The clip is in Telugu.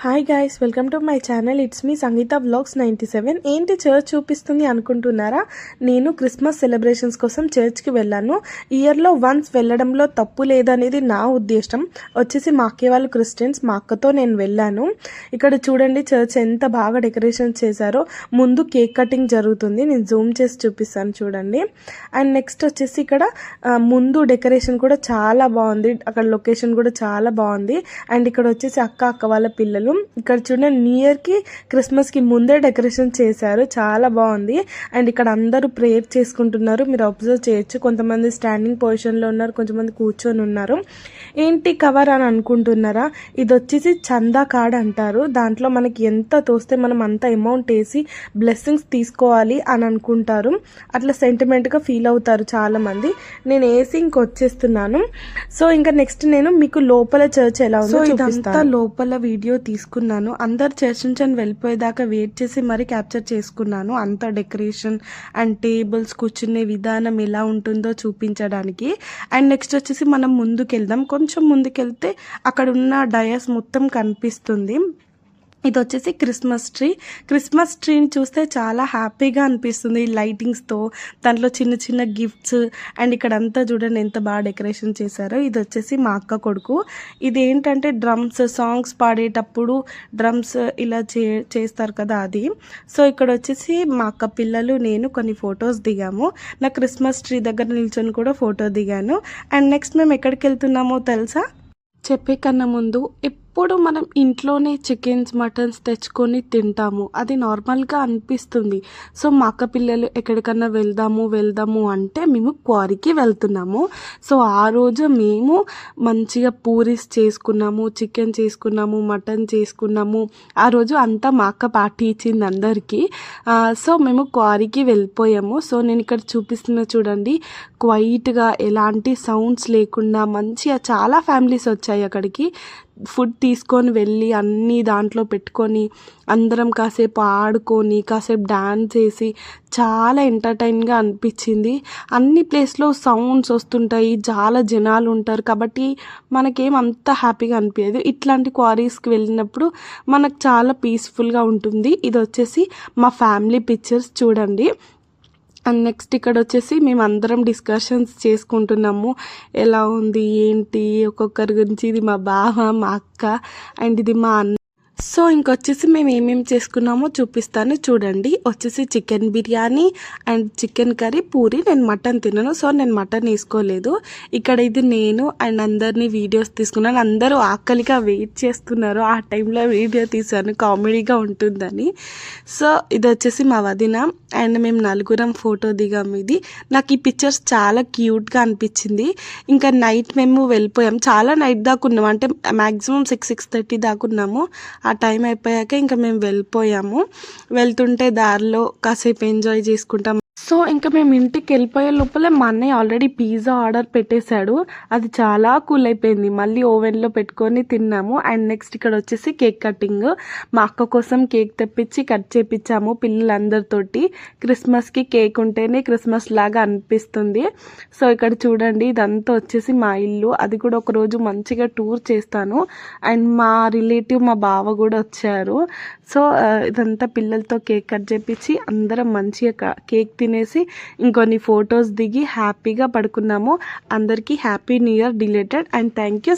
Hi guys, welcome to my channel. It's me Sangeetha vlogs 97. ఏంటి చర్చ్ చూపిస్తుంది అనుకుంటున్నారా? నేను క్రిస్మస్ సెలబ్రేషన్స్ కోసం చర్చ్కి వెళ్ళాను. ఇయర్లో వన్స్ వెళ్ళడంలో తప్పు లేదనేది నా ఉద్దేశం. వచ్చేసి మా అక్క వాళ్ళు క్రిస్టియన్స్, మా అక్కతో నేను వెళ్ళాను. ఇక్కడ చూడండి చర్చ్ ఎంత బాగా డెకరేషన్ చేశారో. ముందు కేక్ కటింగ్ జరుగుతుంది, నేను జూమ్ చేసి చూపిస్తాను చూడండి. అండ్ నెక్స్ట్ వచ్చేసి ఇక్కడ ముందు డెకరేషన్ కూడా చాలా బాగుంది, అక్కడ లొకేషన్ కూడా చాలా బాగుంది. అండ్ ఇక్కడ వచ్చేసి అక్క వాళ్ళ పిల్లలు ఇక్కడ చూడండి న్యూ ఇయర్ కి క్రిస్మస్ కి ముందే డెకరేషన్ చేశారు, చాలా బాగుంది. అండ్ ఇక్కడ అందరూ ప్రేయర్ చేసుకుంటున్నారు, మీరు అబ్జర్వ్ చేయొచ్చు. కొంతమంది స్టాండింగ్ పొజిషన్ లో ఉన్నారు, కొంతమంది కూర్చొని ఉన్నారు. ఏంటి కవర్ అని అనుకుంటున్నారా? ఇది వచ్చేసి చందా కార్డ్ అంటారు. దాంట్లో మనకి ఎంత తోస్తే మనం అంత అమౌంట్ వేసి బ్లెస్సింగ్స్ తీసుకోవాలి అని అనుకుంటారు, అట్లా సెంటిమెంట్ గా ఫీల్ అవుతారు చాలా మంది. నేను వేసి ఇంకొచ్చేస్తున్నాను. సో ఇంకా నెక్స్ట్ నేను మీకు లోపల చర్చ్ ఎలా ఉందో చూపిస్తాను. లోపల వీడియో తీసుకున్నాను, అందరు చర్చ్ నుంచి వెళ్ళిపోయేదాకా వెయిట్ చేసి మరీ క్యాప్చర్ చేసుకున్నాను. అంత డెకరేషన్ అండ్ టేబుల్స్, కూర్చునే విధానం ఎలా ఉంటుందో చూపించడానికి. అండ్ నెక్స్ట్ వచ్చేసి మనం ముందుకెళ్దాం. కొంచెం ముందుకెళ్తే అక్కడ ఉన్న డయాస్ మొత్తం కనిపిస్తుంది. ఇది వచ్చేసి క్రిస్మస్ ట్రీని చూస్తే చాలా హ్యాపీగా అనిపిస్తుంది లైటింగ్స్తో, దాంట్లో చిన్న చిన్న గిఫ్ట్స్. అండ్ ఇక్కడ అంతా చూడండి ఎంత బాగా డెకరేషన్ చేశారో. ఇది వచ్చేసి మా అక్క కొడుకు. ఇది ఏంటంటే డ్రమ్స్, సాంగ్స్ పాడేటప్పుడు డ్రమ్స్ ఇలా చేస్తారు కదా, అది. సో ఇక్కడ వచ్చేసి మా అక్క పిల్లలు, నేను కొన్ని ఫొటోస్ దిగాము. నా క్రిస్మస్ ట్రీ దగ్గర నిల్చొని కూడా ఫోటో దిగాను. అండ్ నెక్స్ట్ మేము ఎక్కడికి వెళ్తున్నామో తెలుసా? చెప్పే కన్నా ముందు ఇప్పుడు మనం ఇంట్లోనే చికెన్స్, మటన్స్ తెచ్చుకొని తింటాము, అది నార్మల్గా అనిపిస్తుంది. సో మా అక్క పిల్లలు ఎక్కడికన్నా వెళ్దాము అంటే మేము క్వారీకి వెళ్తున్నాము. సో ఆ రోజు మేము మంచిగా పూరీస్ చేసుకున్నాము, చికెన్ చేసుకున్నాము, మటన్ చేసుకున్నాము. ఆ రోజు అంతా మా అక్క పార్టీ ఇచ్చింది అందరికీ. సో మేము క్వారీకి వెళ్ళిపోయాము. సో నేను ఇక్కడ చూపిస్తున్నా చూడండి, క్వైట్గా ఎలాంటి సౌండ్స్ లేకుండా మంచిగా చాలా ఫ్యామిలీస్ వచ్చాయి అక్కడికి. ఫుడ్ తీసుకొని వెళ్ళి అన్నీ దాంట్లో పెట్టుకొని అందరం కాసేపు ఆడుకొని కాసేపు డాన్స్ చేసి చాలా ఎంటర్టైన్గా అనిపించింది. అన్ని ప్లేస్లో సౌండ్స్ వస్తుంటాయి, చాలా జనాలు ఉంటారు కాబట్టి మనకేం అంత హ్యాపీగా అనిపించదు. ఇట్లాంటి క్వారీస్కి వెళ్ళినప్పుడు మనకు చాలా పీస్ఫుల్గా ఉంటుంది. ఇది వచ్చేసి మా ఫ్యామిలీ పిక్చర్స్ చూడండి. అండ్ నెక్స్ట్ ఇక్కడ వచ్చేసి మేము అందరం డిస్కషన్స్ చేసుకుంటున్నాము, ఎలా ఉంది ఏంటి ఒక్కొక్కరి గురించి. ఇది మా బావ, మా అక్క, అండ్ ఇది మా అన్న. సో ఇంకొచ్చేసి మేము ఏమేమి చేసుకున్నామో చూపిస్తాను చూడండి. వచ్చేసి chicken biryani and chicken curry, puri. నేను మటన్ తినను, సో నేను మటన్ వేసుకోలేదు. ఇక్కడ ఇది నేను అండ్ అందరినీ వీడియోస్ తీసుకున్నాను. అందరూ ఆకలిగా వెయిట్ చేస్తున్నారు, ఆ టైంలో వీడియో తీశాను కామెడీగా ఉంటుందని. సో ఇది వచ్చేసి మా వదిన అండ్ మేము నలుగురం ఫోటో దిగాము. ఇది నాకు ఈ పిక్చర్స్ చాలా క్యూట్గా అనిపించింది. ఇంకా నైట్ మేము వెళ్ళిపోయాం, చాలా నైట్ దాకా ఉన్నాము, అంటే మ్యాక్సిమం 6-6:30 దాకా ఉన్నాము. ఆ టైం అయిపోయాక ఇంకా మేము వెళ్ళిపోయాము. వెళ్తుంటే దారిలో కాసేపు ఎంజాయ్ చేసుకుంటాం. సో ఇంకా మేము ఇంటికి వెళ్ళిపోయే లోపల మా అన్నయ్య ఆల్రెడీ పిజ్జా ఆర్డర్ పెట్టేశాడు, అది చాలా కూల్ అయిపోయింది. మళ్ళీ ఓవెన్లో పెట్టుకొని తిన్నాము. అండ్ నెక్స్ట్ ఇక్కడ వచ్చేసి కేక్ కటింగ్. మా అక్క కోసం కేక్ తెప్పించి కట్ చేపించాము పిల్లలందరితోటి. క్రిస్మస్కి కేక్ ఉంటేనే క్రిస్మస్ లాగా అనిపిస్తుంది. సో ఇక్కడ చూడండి ఇదంతా వచ్చేసి మా ఇల్లు, అది కూడా ఒకరోజు మంచిగా టూర్ చేస్తాను. అండ్ మా రిలేటివ్ మా బావ కూడా వచ్చారు. సో ఇదంతా పిల్లలతో కేక్ కట్ చేపించి అందరం మంచిగా కేక్ తినేసి ఇంకొన్ని ఫొటోస్ దిగి హ్యాపీగా పడుకున్నాము. అందరికీ happy new year dilated and thank you.